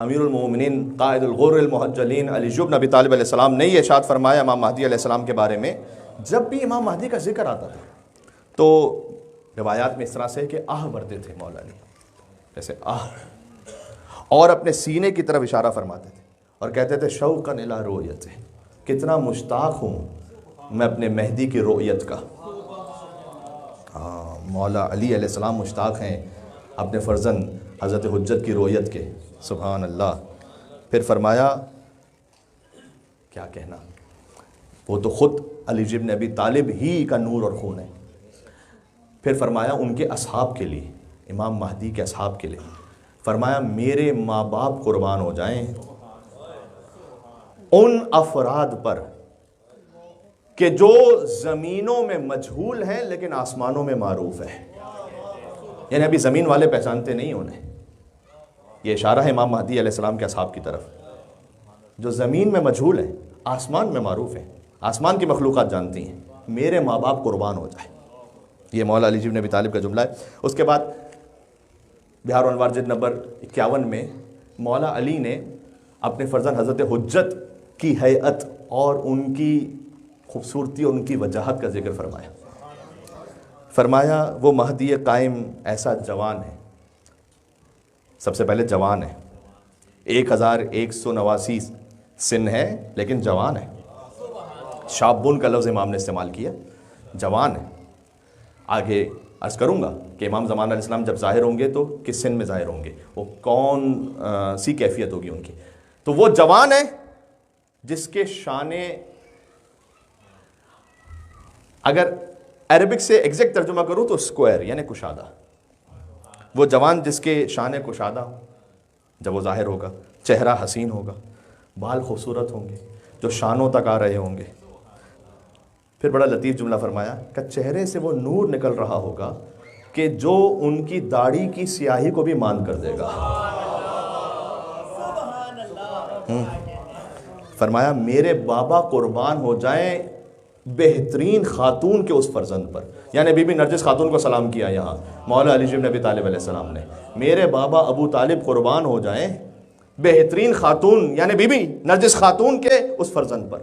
अमीरुल मोमिनीन कायदुल गुर्रिल मुहज्जलीन अली इब्न अबी तालिब अलैहिस्सलाम ने ये इरशाद फरमाया इमाम महदी अलैहिस्सलाम के बारे में। जब भी इमाम महदी का जिक्र आता था तो रिवायात में इस तरह से कि आह भरते थे मौला अली, जैसे आह, और अपने सीने की तरफ इशारा फरमाते थे और कहते थे शौक़न इला रोयत, कितना मुश्ताक हूँ मैं अपने मेहदी की रोयत का। हाँ, मौला अली अलैहिस्सलाम मुश्ताक हैं अपने फ़र्जंद हज़रत हुज्जत की रोयत के। सुभान अल्लाह। फिर फरमाया, क्या कहना, वो तो ख़ुद अली इब्न अबी तालिब ही का नूर और खून है। फिर फरमाया उनके असहाब के लिए, इमाम महदी के असहाब के लिए फरमाया मेरे माँ बाप कुर्बान हो जाएं उन अफराद पर कि जो ज़मीनों में मजहूल हैं लेकिन आसमानों में मारूफ है। यानी अभी ज़मीन वाले पहचानते नहीं उन्हें। ये इशारा है इमाम महदी अलैहिस्सलाम के असहाब की तरफ, जो ज़मीन में मजहूल है आसमान में मारूफ है, आसमान की मखलूक़ात जानती हैं, मेरे माँ बाप कुर्बान हो जाए। ये मौला अली इब्न अबी तालिब का जुमला है। उसके बाद बिहार अनवार जिल्द नंबर 51 में मौला अली ने अपने फ़र्जंद हज़रत हुज्जत की हैअत और उनकी खूबसूरती और उनकी वजाहत का जिक्र फरमाया। फरमाया वो महदी कायम ऐसा जवान है, सबसे पहले जवान है, 1189 सिन है लेकिन जवान है। शाबुन का लफ्ज़ इमाम ने इस्तेमाल किया, जवान है। आगे अर्ज़ करूँगा कि इमाम ज़मान अलैहिस्सलाम जब ज़ाहिर होंगे तो किस सिन में ज़ाहिर होंगे, वो कौन सी कैफियत होगी उनकी। तो वो जवान है जिसके शाने, अगर अरबिक से एग्जैक्ट तर्जुमा करूँ तो स्क्वायर यानी कुशादा। वो जवान जिसके शान कुशादा हो, जब वो ज़ाहिर होगा, चेहरा हसीन होगा, बाल खूबसूरत होंगे जो शानों तक आ रहे होंगे। फिर बड़ा लतीफ़ जुमला फरमाया कि चेहरे से वो नूर निकल रहा होगा कि जो उनकी दाढ़ी की स्याही को भी मान कर देगा। फरमाया मेरे बाबा कुर्बान हो जाएं बेहतरीन खातून के उस फर्जंद पर, यानी बीबी नरजिस खातून को सलाम किया यहाँ मौला अली इब्न अबी तालिब अलैहिस्सलाम ने। मेरे बाबा अबू तालिब कुर्बान हो जाएं बेहतरीन खातून यानी बीबी नरजिस खातून के उस फर्जंद पर।